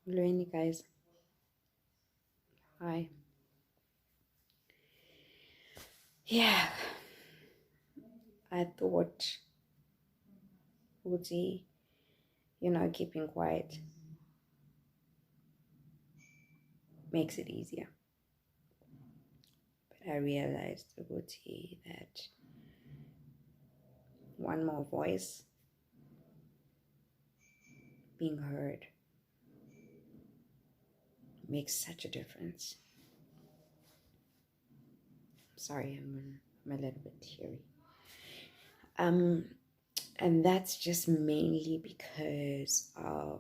Hello, guys. Hi. Yeah, I thought Woody, keeping quiet makes it easier. But I realized, Woody, that one more voice being heard makes such a difference. Sorry, I'm a little bit teary. Um, and that's just mainly because of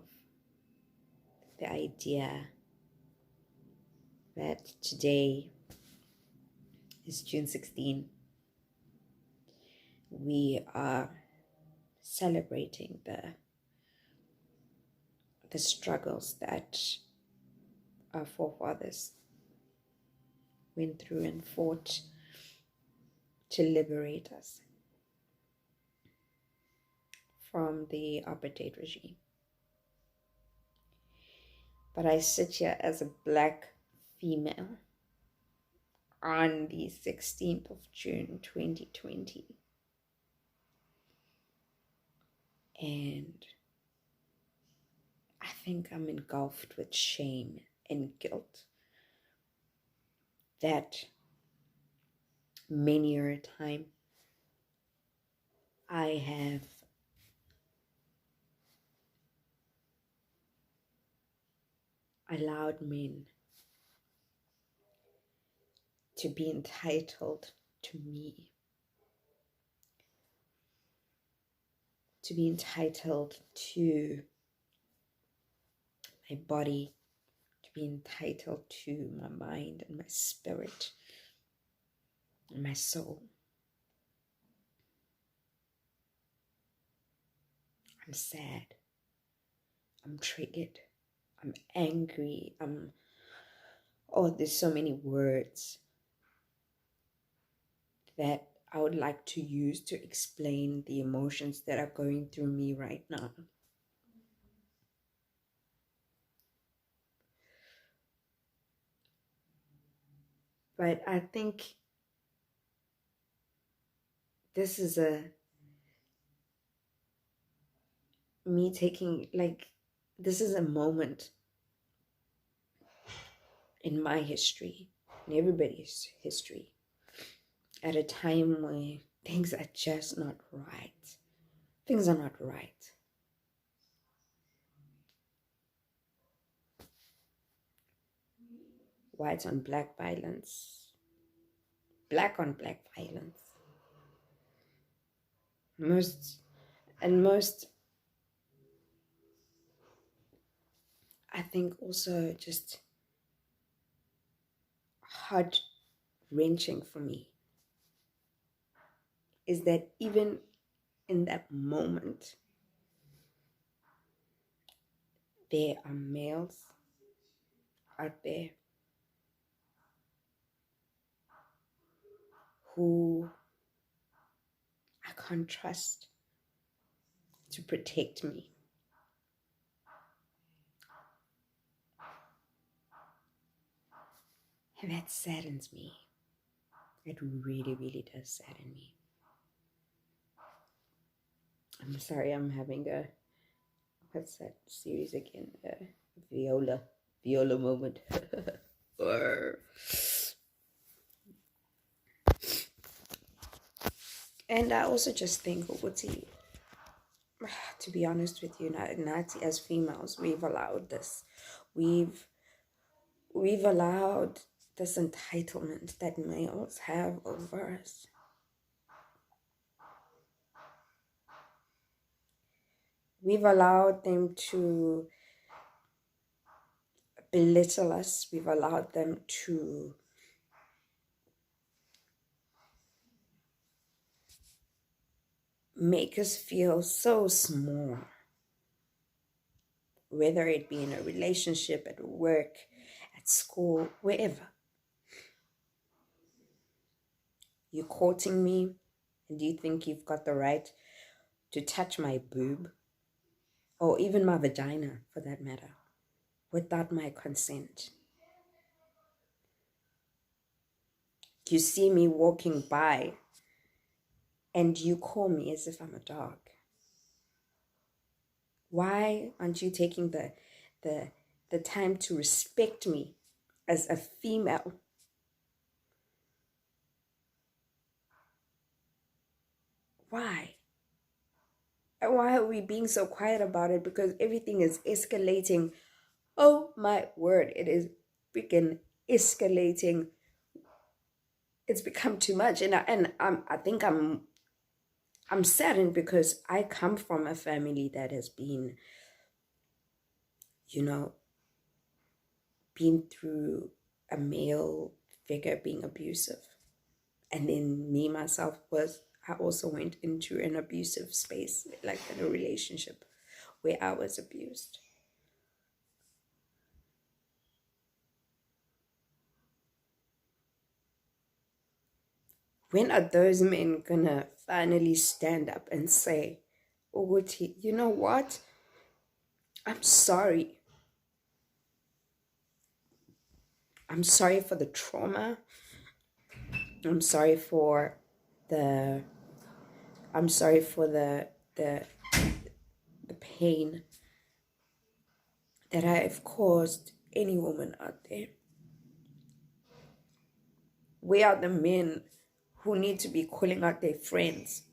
the idea that today is June 16. We are celebrating the struggles that our forefathers went through and fought to liberate us from the apartheid regime. But I sit here as a black female on the 16th of June 2020, and I think I'm engulfed with shame and guilt that many a time I have allowed men to be entitled to me, to be entitled to my body, to be entitled to my mind and my spirit and my soul. I'm sad. I'm triggered. I'm angry. There's so many words that I would like to use to explain the emotions that are going through me right now. But I think this is this is a moment in my history, in everybody's history, at a time where things are just not right. Things are not right. White on black violence, black on black violence. Most, I think also just heart wrenching for me is that even in that moment, there are males out there who I can't trust to protect me. And that saddens me. It really, really does sadden me. I'm sorry, I'm having what's that series again? Viola moment. And I also just think, to be honest with you, not as females, we've allowed this. We've allowed this entitlement that males have over us. We've allowed them to belittle us. We've allowed them to make us feel so small, whether it be in a relationship, at work, at school, wherever. You're courting me, and you think you've got the right to touch my boob, or even my vagina for that matter. without my consent. You see me walking by and you call me as if I'm a dog. Why aren't you taking the time to respect me as a female? Why? And why are we being so quiet about it? Because everything is escalating. Oh my word, it is freaking escalating. It's become too much. I think I'm saddened because I come from a family that has been, you know, been through a male figure being abusive. And then me myself I also went into an abusive space, like in a relationship where I was abused. When are those men gonna finally stand up and say, Uguti, you know what? I'm sorry. I'm sorry for the trauma. I'm sorry for the I'm sorry for the pain that I have caused any woman out there. We are the men who need to be calling out their friends,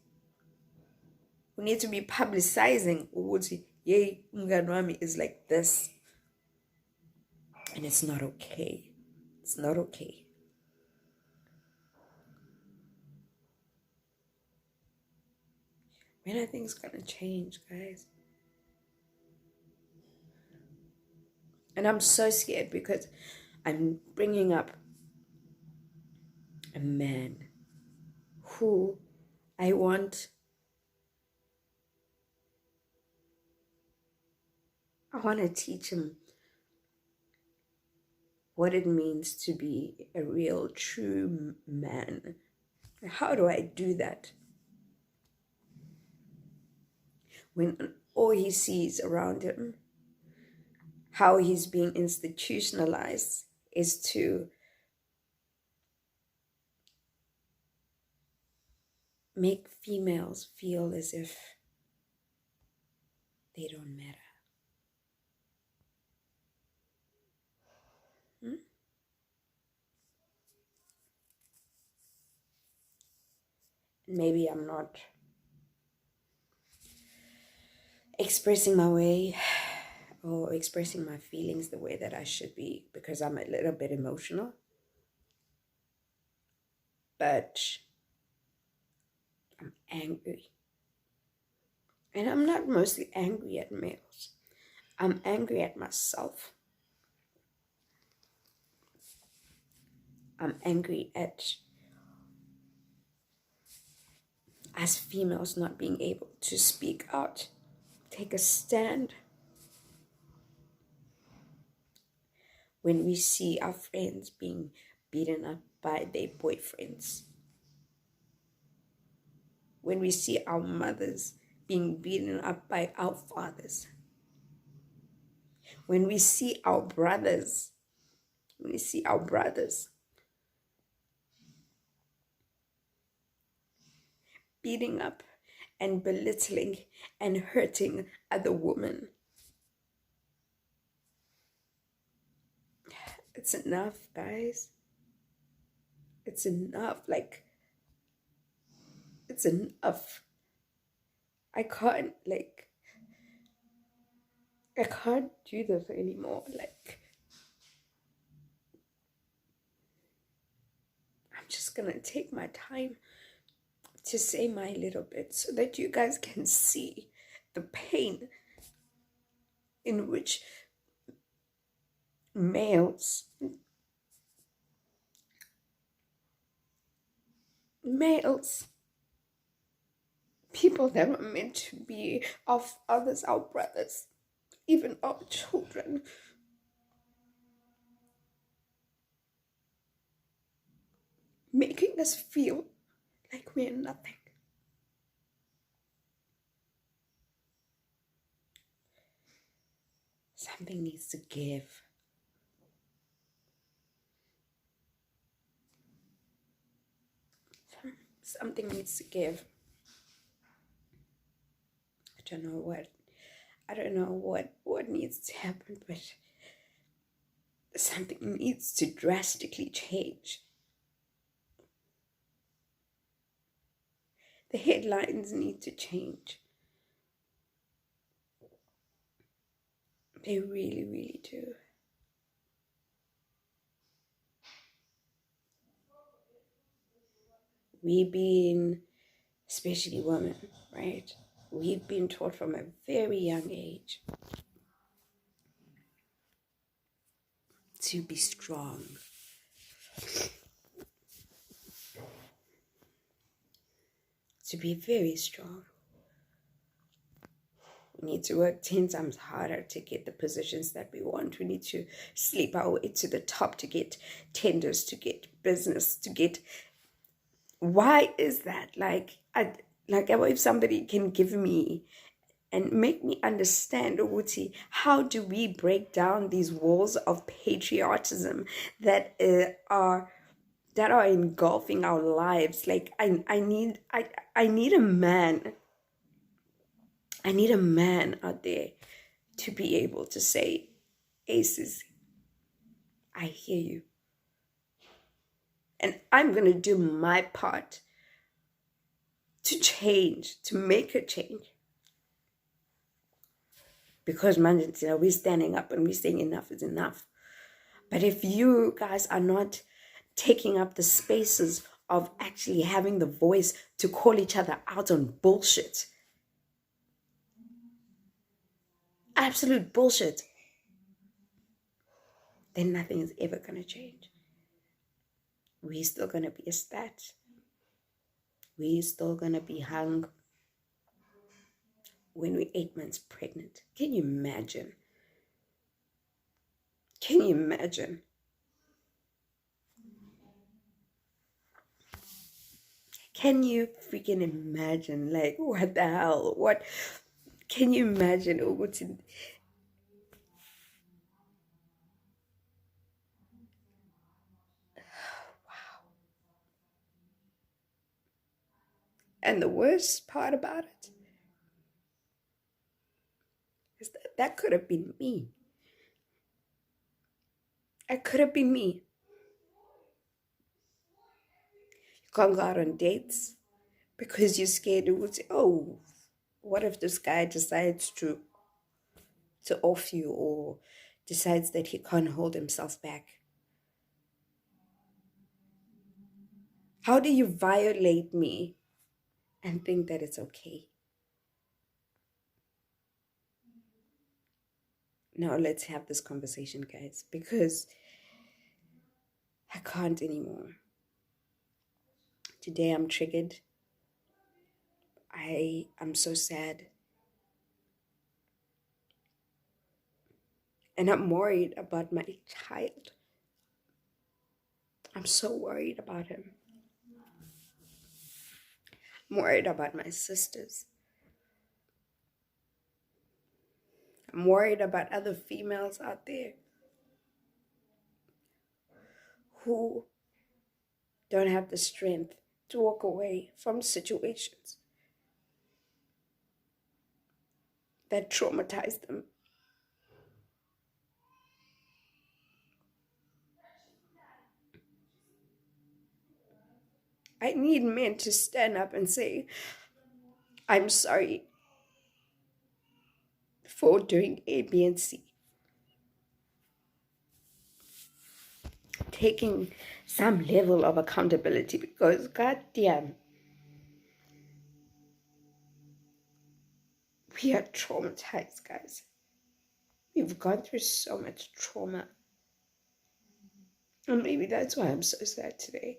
who need to be publicizing ukuthi, yay, umngani wami is like this. And it's not okay. It's not okay. When are things gonna change, guys? And I'm so scared because I'm bringing up a man who I want to teach him what it means to be a real, true man. How do I do that? When all he sees around him, how he's being institutionalized, is to make females feel as if they don't matter. Maybe I'm not expressing my way or expressing my feelings the way that I should be because I'm a little bit emotional. But I'm angry. And I'm not mostly angry at males. I'm angry at myself. I'm angry at us females not being able to speak out, take a stand. When we see our friends being beaten up by their boyfriends. When we see our mothers being beaten up by our fathers. When we see our brothers, beating up and belittling and hurting other women. It's enough, guys. It's enough. Like, it's enough. I can't do this anymore. Like, I'm just gonna take my time to say my little bit so that you guys can see the pain in which males, people that were meant to be our fathers, our brothers, even our children, making us feel like we're nothing. Something needs to give. Something needs to give. I don't know what. I don't know what needs to happen, but something needs to drastically change. The headlines need to change. They really, really do. We've been, especially women, right? We've been taught from a very young age to be strong. To be very strong. We need to work 10 times harder to get the positions that we want. We need to sleep our way to the top to get tenders, to get business, to get... Why is that? Like if somebody can give me and make me understand, Uguti, how do we break down these walls of patriotism that are engulfing our lives? Like I need a man. I need a man out there to be able to say, Aces, I hear you. And I'm going to do my part to change, to make a change. Because, man, we're standing up and we're saying enough is enough. But if you guys are not taking up the spaces of actually having the voice to call each other out on bullshit, absolute bullshit, then nothing is ever going to change. We're still going to be a stat. We're still going to be hung when we're 8 months pregnant. Can you imagine? Can you imagine? Can you freaking imagine? Like, what the hell? What? Can you imagine? Wow. And the worst part about it is that could have been me. It could have been me. You can't go out on dates because you're scared. It would say, oh, what if this guy decides to off you or decides that he can't hold himself back? How do you violate me and think that it's okay? Now let's have this conversation, guys, because I can't anymore. Today I'm triggered. I am so sad. And I'm worried about my child. I'm so worried about him. I'm worried about my sisters. I'm worried about other females out there who don't have the strength to walk away from situations that traumatize them. I need men to stand up and say, I'm sorry for doing A, B, and C. Taking some level of accountability because, goddamn, we are traumatized, guys. We've gone through so much trauma. And maybe that's why I'm so sad today.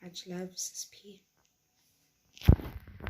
Much love, Sis P.